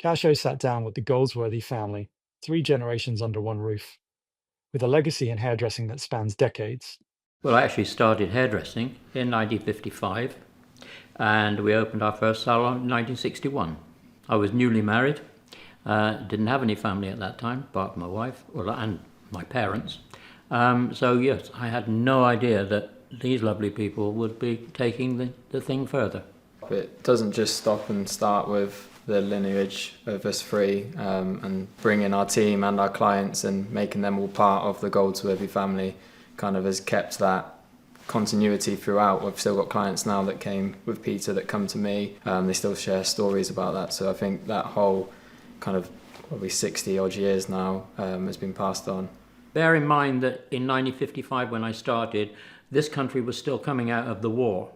Kasho sat down with the Goldsworthy family, three generations under one roof, with a legacy in hairdressing that spans decades. Well, I actually started hairdressing in 1955 and we opened our first salon in 1961. I was newly married, didn't have any family at that time, apart from my wife and my parents. So yes, I had no idea that these lovely people would be taking the thing further. It doesn't just stop and start with the lineage of us three, and bringing our team and our clients and making them all part of the Goldsworthy family kind of has kept that continuity throughout. We've still got clients now that came with Peter that come to me. They still share stories about that. So I think that whole kind of probably 60 odd years now has been passed on. Bear in mind that in 1955 when I started, this country was still coming out of the war.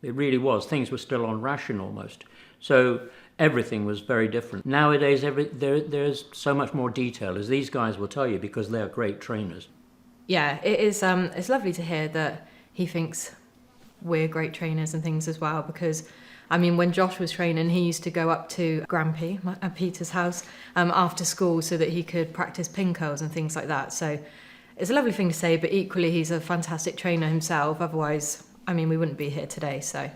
It really was. Things were still on ration almost. So everything was very different. Nowadays there's so much more detail, as these guys will tell you, because they're great trainers. Yeah, it is. It's lovely to hear that he thinks we're great trainers and things as well, because I mean, when Josh was training, he used to go up to Grampy, at Peter's house, after school so that he could practice pin curls and things like that. So it's a lovely thing to say, but equally he's a fantastic trainer himself. Otherwise, I mean, we wouldn't be here today, so.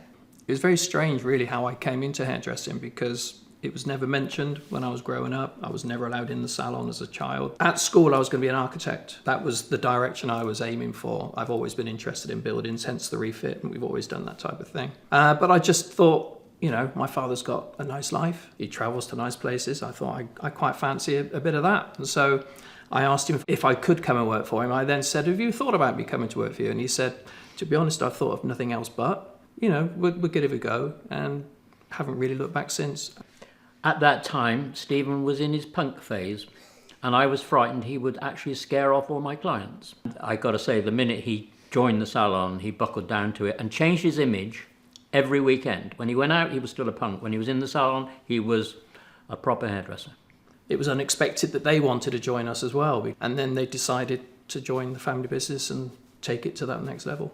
It was very strange, really, how I came into hairdressing, because it was never mentioned when I was growing up. I was never allowed in the salon as a child. At school, I was going to be an architect. That was the direction I was aiming for. I've always been interested in buildings, hence the refit, and we've always done that type of thing. But I just thought, you know, my father's got a nice life. He travels to nice places. I thought I quite fancy a bit of that. And so I asked him if I could come and work for him. I then said, have you thought about me coming to work for you? And he said, to be honest, I've thought of nothing else but, you know, we'll give it a go, and haven't really looked back since. At that time, Stephen was in his punk phase, and I was frightened he would actually scare off all my clients. I got to say, the minute he joined the salon, he buckled down to it and changed his image every weekend. When he went out, he was still a punk. When he was in the salon, he was a proper hairdresser. It was unexpected that they wanted to join us as well, and then they decided to join the family business and take it to that next level.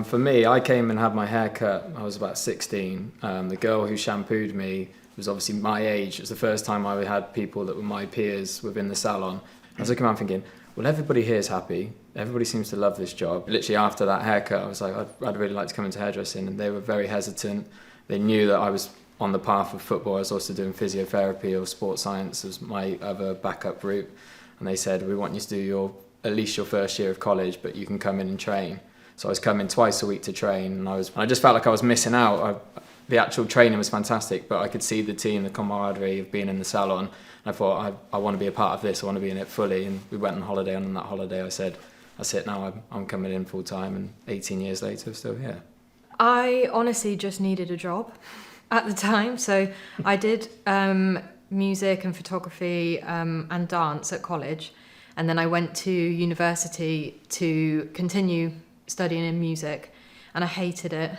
For me, I came and had my hair cut. I was about 16. The girl who shampooed me was obviously my age. It was the first time I had people that were my peers within the salon. I was looking around thinking, well, everybody here is happy. Everybody seems to love this job. Literally after that haircut, I was like, I'd really like to come into hairdressing. And they were very hesitant. They knew that I was on the path of football. I was also doing physiotherapy or sports science as my other backup route. And they said, we want you to do at least your first year of college, but you can come in and train. So I was coming twice a week to train, and I just felt like I was missing out. The actual training was fantastic, but I could see the team, the camaraderie of being in the salon. And I thought, I want to be a part of this, I want to be in it fully. And we went on holiday, and on that holiday I said, that's it now, I'm coming in full time, and 18 years later, I'm still here. I honestly just needed a job at the time. So I did music and photography and dance at college. And then I went to university to continue studying in music, and I hated it.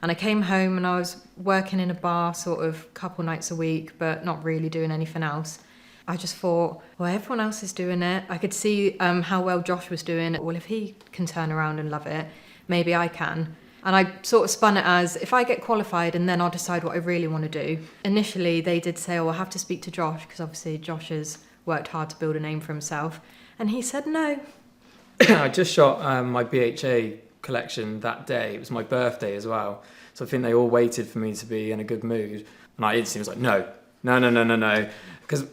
And I came home and I was working in a bar sort of a couple nights a week, but not really doing anything else. I just thought, well, everyone else is doing it. I could see how well Josh was doing it. Well, if he can turn around and love it, maybe I can. And I sort of spun it as, if I get qualified and then I'll decide what I really want to do. Initially, they did say, oh, I'll have to speak to Josh, because obviously Josh has worked hard to build a name for himself. And he said no. I just shot my BHA collection that day. It was my birthday as well. So I think they all waited for me to be in a good mood. And I instantly was like, no. Because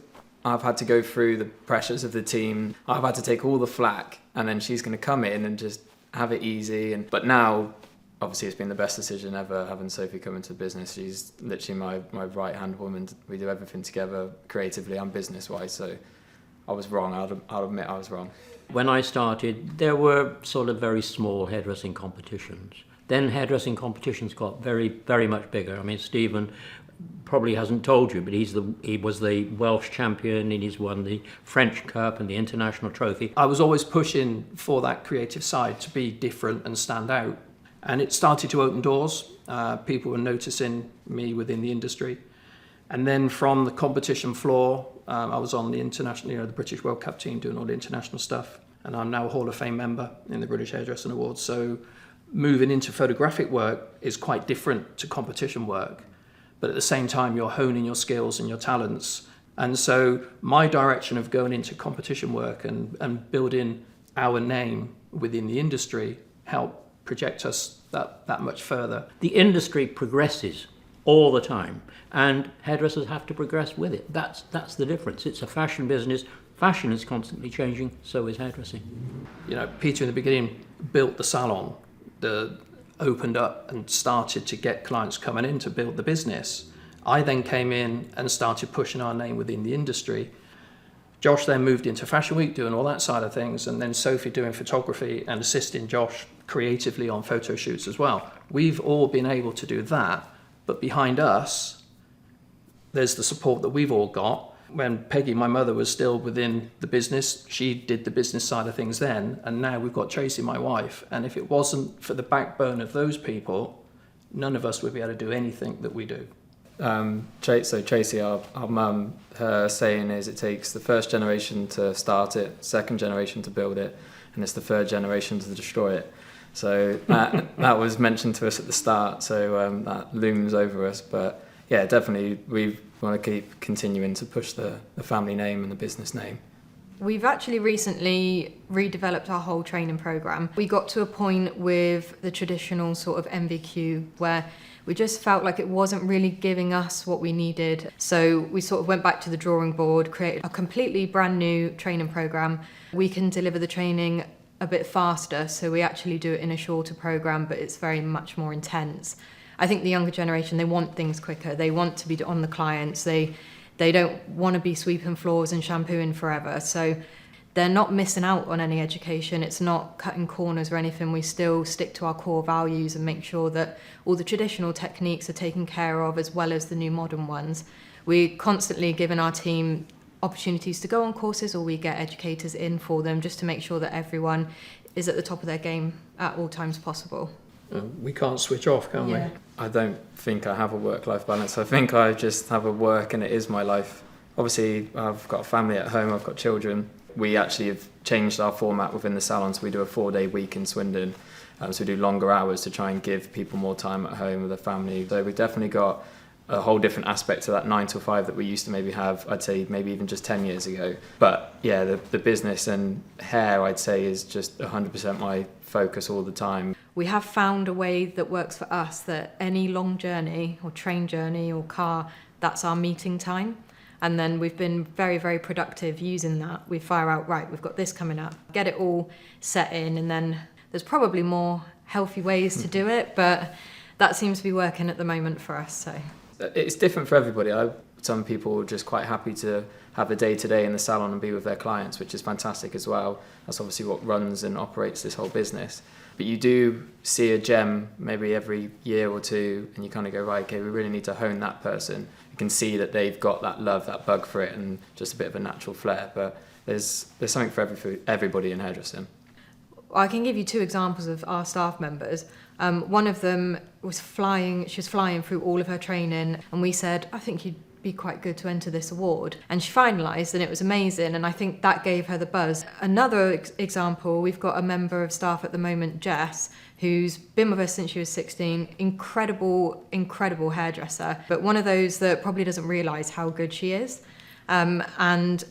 I've had to go through the pressures of the team. I've had to take all the flack, and then she's going to come in and just have it easy. But now, obviously, it's been the best decision ever having Sophie come into the business. She's literally my right-hand woman. We do everything together, creatively and business-wise. So I was wrong. I'll admit I was wrong. When I started, there were sort of very small hairdressing competitions. Then hairdressing competitions got very, very much bigger. I mean, Stephen probably hasn't told you, but he was the Welsh champion, and he's won the French Cup and the International Trophy. I was always pushing for that creative side to be different and stand out. And it started to open doors. People were noticing me within the industry. And then from the competition floor, I was on the international, the British World Cup team doing all the international stuff. And I'm now a Hall of Fame member in the British Hairdressing Awards. So moving into photographic work is quite different to competition work. but at the same time you're honing your skills and your talents. And so my direction of going into competition work and building our name within the industry helped project us that much further. The industry progresses all the time, and hairdressers have to progress with it. That's the difference. It's a fashion business. Fashion is constantly changing, so is hairdressing. You know, Peter in the beginning built the salon, opened up and started to get clients coming in to build the business. I then came in and started pushing our name within the industry. Josh then moved into Fashion Week, doing all that side of things, and then Sophie doing photography and assisting Josh creatively on photo shoots as well. We've all been able to do that, but behind us, there's the support that we've all got. When Peggy, my mother, was still within the business, she did the business side of things then, and now we've got Tracy, my wife, and if it wasn't for the backbone of those people, none of us would be able to do anything that we do. So Tracy, our mum, her saying is it takes the first generation to start it, second generation to build it, and it's the third generation to destroy it. So that was mentioned to us at the start, so that looms over us. But yeah, definitely we want to keep continuing to push the family name and the business name. We've actually recently redeveloped our whole training programme. We got to a point with the traditional sort of MVQ where we just felt like it wasn't really giving us what we needed. So we sort of went back to the drawing board, created a completely brand new training programme. We can deliver the training a bit faster, so we actually do it in a shorter programme, but it's very much more intense. I think the younger generation, they want things quicker. They want to be on the clients. They don't want to be sweeping floors and shampooing forever. So they're not missing out on any education. It's not cutting corners or anything. We still stick to our core values and make sure that all the traditional techniques are taken care of as well as the new modern ones. We're constantly giving our team opportunities to go on courses, or we get educators in for them just to make sure that everyone is at the top of their game at all times possible. We can't switch off, can we? I don't think I have a work-life balance. I think I just have a work and it is my life. Obviously, I've got a family at home, I've got children. We actually have changed our format within the salon, so we do a 4-day week in Swindon. So we do longer hours to try and give people more time at home with their family. So we've definitely got a whole different aspect to that 9 to 5 that we used to maybe have, I'd say maybe even just 10 years ago. But yeah, the business and hair, I'd say, is just 100% my focus all the time. We have found a way that works for us, that any long journey or train journey or car, that's our meeting time. And then we've been very, very productive using that. We fire out, right, we've got this coming up, get it all set in, and then there's probably more healthy ways to do it, but that seems to be working at the moment for us. So it's different for everybody. Some people are just quite happy to have a day-to-day in the salon and be with their clients, which is fantastic as well. That's obviously what runs and operates this whole business. But you do see a gem maybe every year or two, and you kind of go, right, okay, we really need to hone that person. You can see that they've got that love, that bug for it, and just a bit of a natural flair. But there's something for everybody in hairdressing. I can give you 2 examples of our staff members. One of them was flying. She was flying through all of her training, and we said, I think you'd be quite good to enter this award. And she finalised, and it was amazing, and I think that gave her the buzz. Another example, we've got a member of staff at the moment, Jess, who's been with us since she was 16, incredible hairdresser, but one of those that probably doesn't realise how good she is. And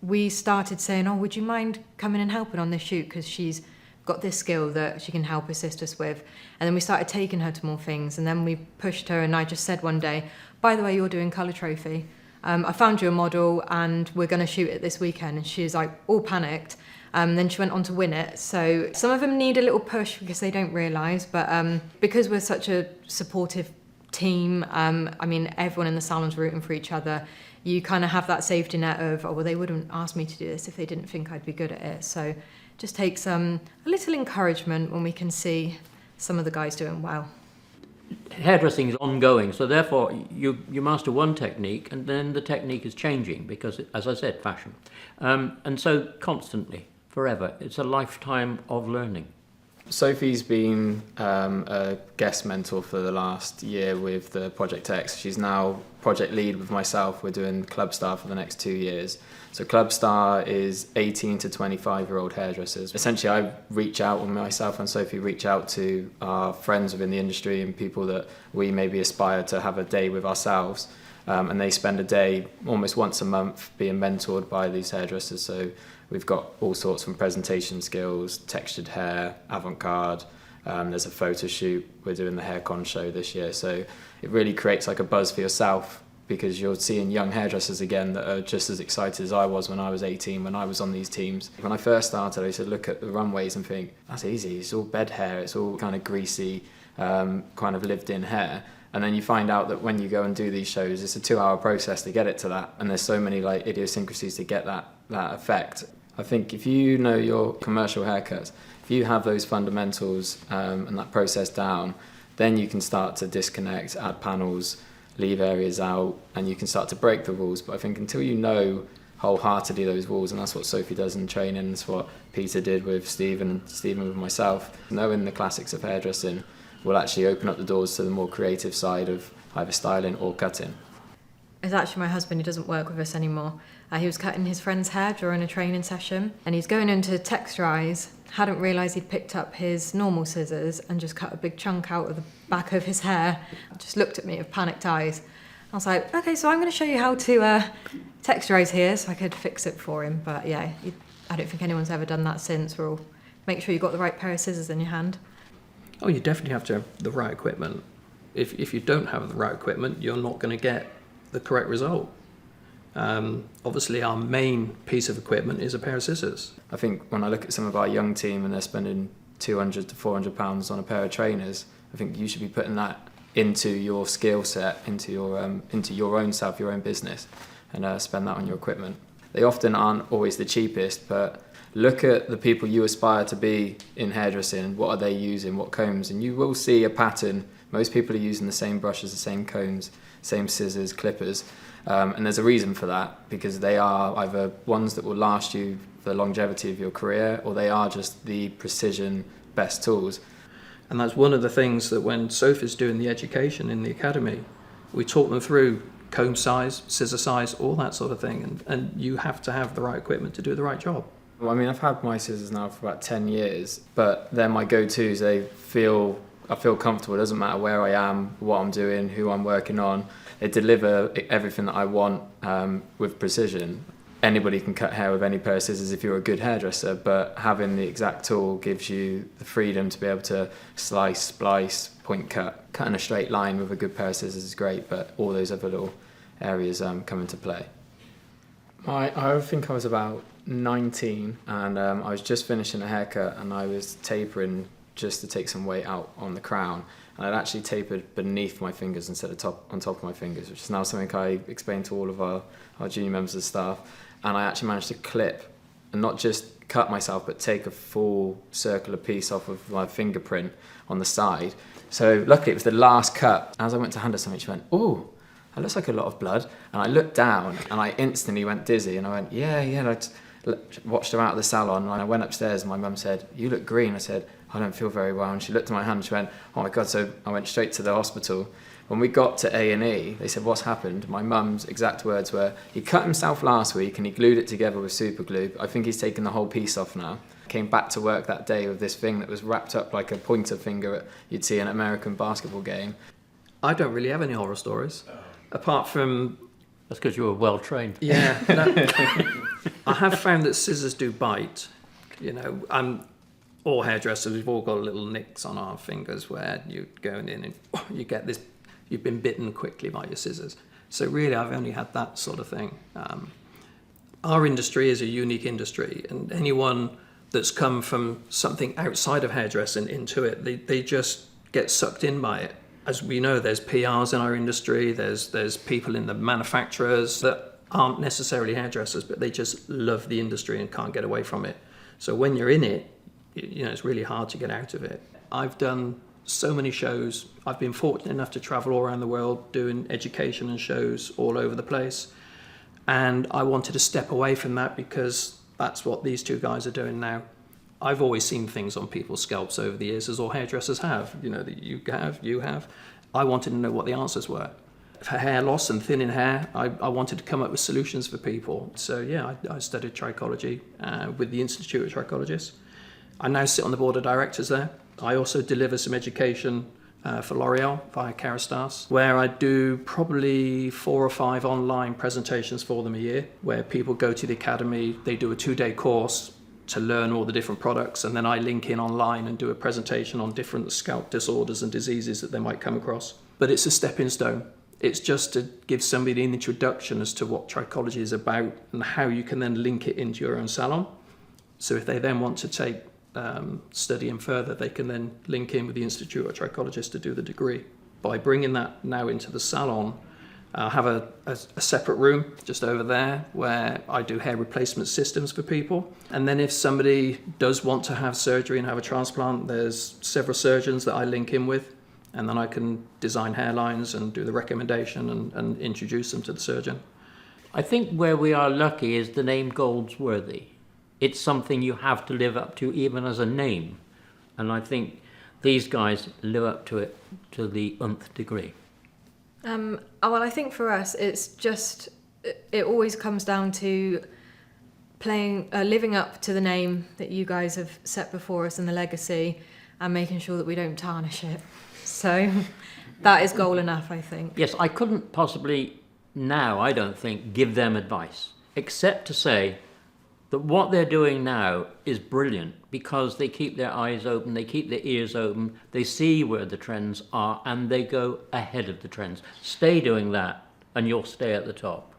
we started saying, oh, would you mind coming and helping on this shoot, because she's got this skill that she can help assist us with. And then we started taking her to more things, and then we pushed her, and I just said one day, by the way, you're doing Colour Trophy. I found you a model and we're going to shoot it this weekend. And she was like all panicked. Then she went on to win it. So some of them need a little push because they don't realise, but because we're such a supportive team, I mean, everyone in the salon's rooting for each other. You kind of have that safety net of, oh, well, they wouldn't ask me to do this if they didn't think I'd be good at it. So it just takes a little encouragement when we can see some of the guys doing well. Hairdressing is ongoing, so therefore you master one technique and then the technique is changing because, as I said, fashion. And so constantly, forever. It's a lifetime of learning. Sophie's been a guest mentor for the last year with the Project X. She's now project lead with myself. We're doing Club Star for the next 2 years. So Club Star is 18 to 25-year-old hairdressers. Essentially, I reach out, or myself and Sophie reach out to our friends within the industry and people that we maybe aspire to have a day with ourselves. And they spend a day almost once a month being mentored by these hairdressers. So we've got all sorts from presentation skills, textured hair, avant-garde. There's a photo shoot. We're doing the HairCon show this year. So it really creates like a buzz for yourself, because you're seeing young hairdressers again that are just as excited as I was when I was 18, when I was on these teams. When I first started, I used to look at the runways and think, that's easy. It's all bed hair. It's all kind of greasy, kind of lived-in hair. And then you find out that when you go and do these shows, it's a 2-hour process to get it to that. And there's so many like idiosyncrasies to get that effect. I think if you know your commercial haircuts, if you have those fundamentals and that process down, then you can start to disconnect, add panels, leave areas out, and you can start to break the rules. But I think until you know wholeheartedly those rules, and that's what Sophie does in training, that's what Peter did with Stephen and Stephen with myself, knowing the classics of hairdressing will actually open up the doors to the more creative side of either styling or cutting. It's actually my husband who doesn't work with us anymore. He was cutting his friend's hair during a training session, and he's going into texturise, hadn't realised he'd picked up his normal scissors and just cut a big chunk out of the back of his hair. Just looked at me with panicked eyes. I was like, okay, so I'm going to show you how to texturise here, so I could fix it for him. But yeah, I don't think anyone's ever done that since. We're all make sure you've got the right pair of scissors in your hand. Oh, you definitely have to have the right equipment. If you don't have the right equipment, you're not going to get the correct result. Obviously, our main piece of equipment is a pair of scissors. I think when I look at some of our young team and they're spending £200 to £400 on a pair of trainers, I think you should be putting that into your skill set, into your own self, your own business, and spend that on your equipment. They often aren't always the cheapest, but look at the people you aspire to be in hairdressing. What are they using? What combs? And you will see a pattern. Most people are using the same brushes, the same combs, same scissors, clippers. And there's a reason for that, because they are either ones that will last you for the longevity of your career, or they are just the precision best tools. And that's one of the things that when Sophie's doing the education in the academy, we talk them through comb size, scissor size, all that sort of thing. And you have to have the right equipment to do the right job. Well, I mean, I've had my scissors now for about 10 years, but they're my go-tos. I feel comfortable. It doesn't matter where I am, what I'm doing, who I'm working on. They deliver everything that I want with precision. Anybody can cut hair with any pair of scissors if you're a good hairdresser, but having the exact tool gives you the freedom to be able to slice, splice, point cut. Cutting a straight line with a good pair of scissors is great, but all those other little areas come into play. I think I was about 19, and I was just finishing a haircut, and I was tapering just to take some weight out on the crown. And I'd actually tapered beneath my fingers instead of on top of my fingers, which is now something I explain to all of our junior members of staff. And I actually managed to clip, and not just cut myself, but take a full circular piece off of my fingerprint on the side. So luckily it was the last cut. As I went to hand her something, she went, "Oh, that looks like a lot of blood." And I looked down and I instantly went dizzy, and I went, yeah. And I just watched her out of the salon, and I went upstairs and my mum said, "You look green." I said, "I don't feel very well." And she looked at my hand and she went, "Oh my God." So I went straight to the hospital. When we got to A&E, they said, "What's happened?" My mum's exact words were, "He cut himself last week and he glued it together with super glue. I think he's taken the whole piece off now." Came back to work that day with this thing that was wrapped up like a pointer finger you'd see in an American basketball game. I don't really have any horror stories, apart from... That's because you were well trained. Yeah. I have found that scissors do bite. You know, all hairdressers, we've all got little nicks on our fingers where you're going in and you get this, you've been bitten quickly by your scissors. So really, I've only had that sort of thing. Our industry is a unique industry, and anyone that's come from something outside of hairdressing into it, they just get sucked in by it. As we know, there's PRs in our industry, there's people in the manufacturers that aren't necessarily hairdressers, but they just love the industry and can't get away from it. So when you're in it, you know, it's really hard to get out of it. I've done so many shows. I've been fortunate enough to travel all around the world doing education and shows all over the place. And I wanted to step away from that because that's what these two guys are doing now. I've always seen things on people's scalps over the years, as all hairdressers have, that you have. I wanted to know what the answers were. For hair loss and thinning hair, I wanted to come up with solutions for people. So yeah, I studied trichology with the Institute of Trichologists. I now sit on the board of directors there. I also deliver some education for L'Oreal via Kerastase, where I do probably 4 or 5 online presentations for them a year, where people go to the academy, they do a 2-day course to learn all the different products, and then I link in online and do a presentation on different scalp disorders and diseases that they might come across. But it's a stepping stone. It's just to give somebody an introduction as to what trichology is about and how you can then link it into your own salon. So if they then want to take studying further, they can then link in with the Institute of Trichologists to do the degree. By bringing that now into the salon, I have a separate room just over there where I do hair replacement systems for people. And then if somebody does want to have surgery and have a transplant, there's several surgeons that I link in with, and then I can design hairlines and do the recommendation and introduce them to the surgeon. I think where we are lucky is the name Goldsworthy. It's something you have to live up to even as a name. And I think these guys live up to it to the nth degree. Well, I think for us, it's just, it always comes down to living up to the name that you guys have set before us and the legacy, and making sure that we don't tarnish it. So that is goal enough, I think. Yes, I couldn't possibly now, I don't think, give them advice, except to say that what they're doing now is brilliant because they keep their eyes open, they keep their ears open, they see where the trends are, and they go ahead of the trends. Stay doing that, and you'll stay at the top.